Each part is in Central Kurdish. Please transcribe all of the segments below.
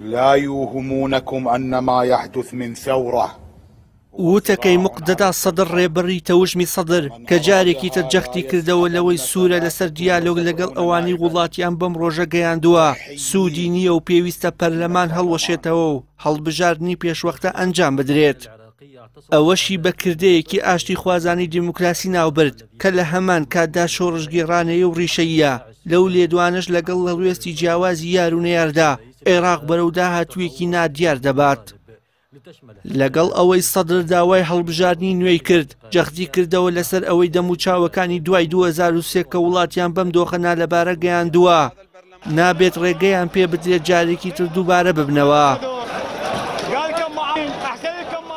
لا يوهمونكم أن ما يحدث من ثورة. وتەکەی مقدەدا سەدر ڕێبەری تەوژمی سەدر کە جارێکی تر جەختی کردەوە لەوەی سوورە لەسەر دیالۆگ لەگەڵ ئەوانی وڵاتیان بەم ڕۆژە گەیاندووە سوودی نییە و پێویستە پەرلەمان هەڵوەشێتەوە و هەڵبژاردننی پێشوەختە ئەنجام بدرێت. ئەوەشی بەکردەیەکی ئاشتی خوازانی دیموکراسی ناوبرد کە لە هەمان کاتدا شۆڕژگێڕانەیە و ڕیشەیە لەو لێدوانش لەگەڵ لە ڕوێستی جیاوازی یار و نەیاردا عێراق بەرەو داهاتوویەکی نادیار دەبات. لەگەڵ ئەوەی سەدر داوای هەڵبژاردننی نوێی کرد جەختی کردەوە لەسەر ئەوەی دەموچاوەکانی دوای 2023 کە وڵاتیان بەم دۆخەنا لەبارە گەیاندووە نابێت ڕێگەیان پێ بدرێت جارێکی تر دووبارە ببنەوە.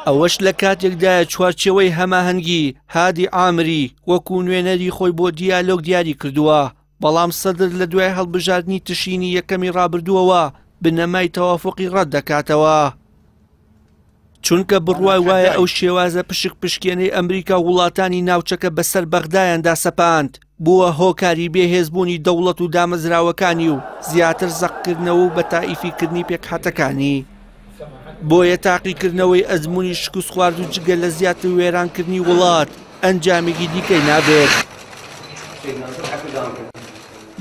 ئەوەش لە کاتێکدایە چوارچێوەی هەماهەنگی هادی ئامری وەکو نوێنەری خۆی بۆ دیالۆگ دیاری کردووە بەڵام سەدر لە دوای هەڵبژاردننی تشینی یەکەمی ڕابردووەوە بنەمای تەوافقی ڕەت دەکاتەوە. چونکە بڕوای وایە ئەو شێوازە پشک پشکێنەی ئەمریکا وڵاتانی ناوچەکە بەسەر بەغدایاندا سەپاند بووە هۆکاری بێهێزبوونی دەوڵەت و دامەزراوەکانی و زیاتر زەقکردنەوە و بە تائیفیکردنی پێکهاتەکانی. بۆیە تاقیکردنەوەی ئەزمموی شکست خوارد و جگە لە زیاتر وێرانکردنی وڵات ئەنجامێکی دیکەی نابێت.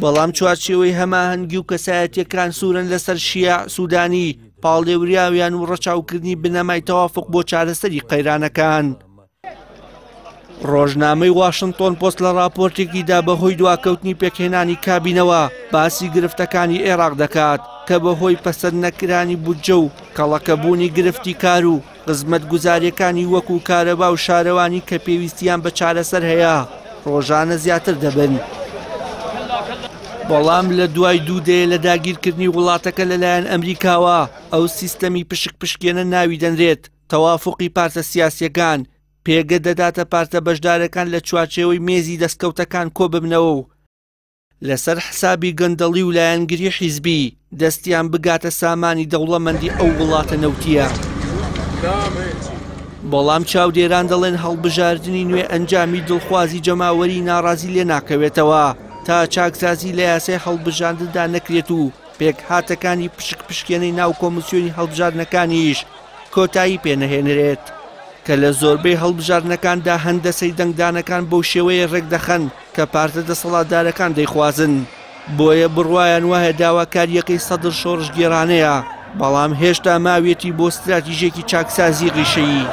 بەڵام چوارچێوەی هەماهەنگی و کەسایەتیەکان سوورن لەسەر شیع سوودانی پاڵێوریاویان و ڕەچاوکردنی بنەمای تەوافق بۆ چارەسەری قەیرانەکان. ڕۆژنامەی واشنتۆن پۆست لە راپۆرتێکیدا بەهۆی دواکەوتنی پێکهێنانی کابینەوە باسی گرفتەکانی عێراق دەکات کە بەهۆی پەسەند نەکرانی بودجە و کەڵەکەبوونی گرفتی کار و خزمەت گوزاریەکانی وەکو کارەبا و شارەوانی کە پێویستیان بە چارەسەر هەیە ڕۆژانە زیاتر دەبن. بەڵام لە دوای دوودەیە لە داگیرکردنی وڵاتەکە لەلایەن ئەمریکاوە ئەو سیستەمی پشک پشکێنە ناوی دەنرێت تەوافقی پارتە سیاسیەکان پێگە دەداتە پارتە بەشدارەکان لە چوارچێوەی مێزی دەستکەوتەکان کۆ ببنەوە و لەسەر حسابی گەندەڵی و لایەنگری حیزبی دەستیان بگاتە سامانی دەوڵەمەندی ئەو وڵاتە نەوتیە. بەڵام چاودێران دەڵێن هەڵبژاردننی نوێ ئەنجامی دڵخوازی جەماوەری ناڕازی لێ ناکەوێتەوە تا چاکسازی لە یاسای هەڵبژاردندا نەکرێت و پێک هاتەکانی پشک پشکێنەی ناو کۆمسیۆنی هەڵبژاردنەکانیش کۆتایی پێنەهێنرێت کە لە زۆربەی هەڵبژاردنەکاندا هەندەسەی دەنگدانەکان بەو شێوەیە ڕێکدەخەن کە پارتە دەسەڵاتدارەکان دەیخوازن. بۆیە بڕوایان وایە داواکاریەکەی سەدر شۆڕژگێڕانەیە بەڵام هێشتا ماوێتی بۆ استراتیژێکی چاکسازی ڕیشەیی.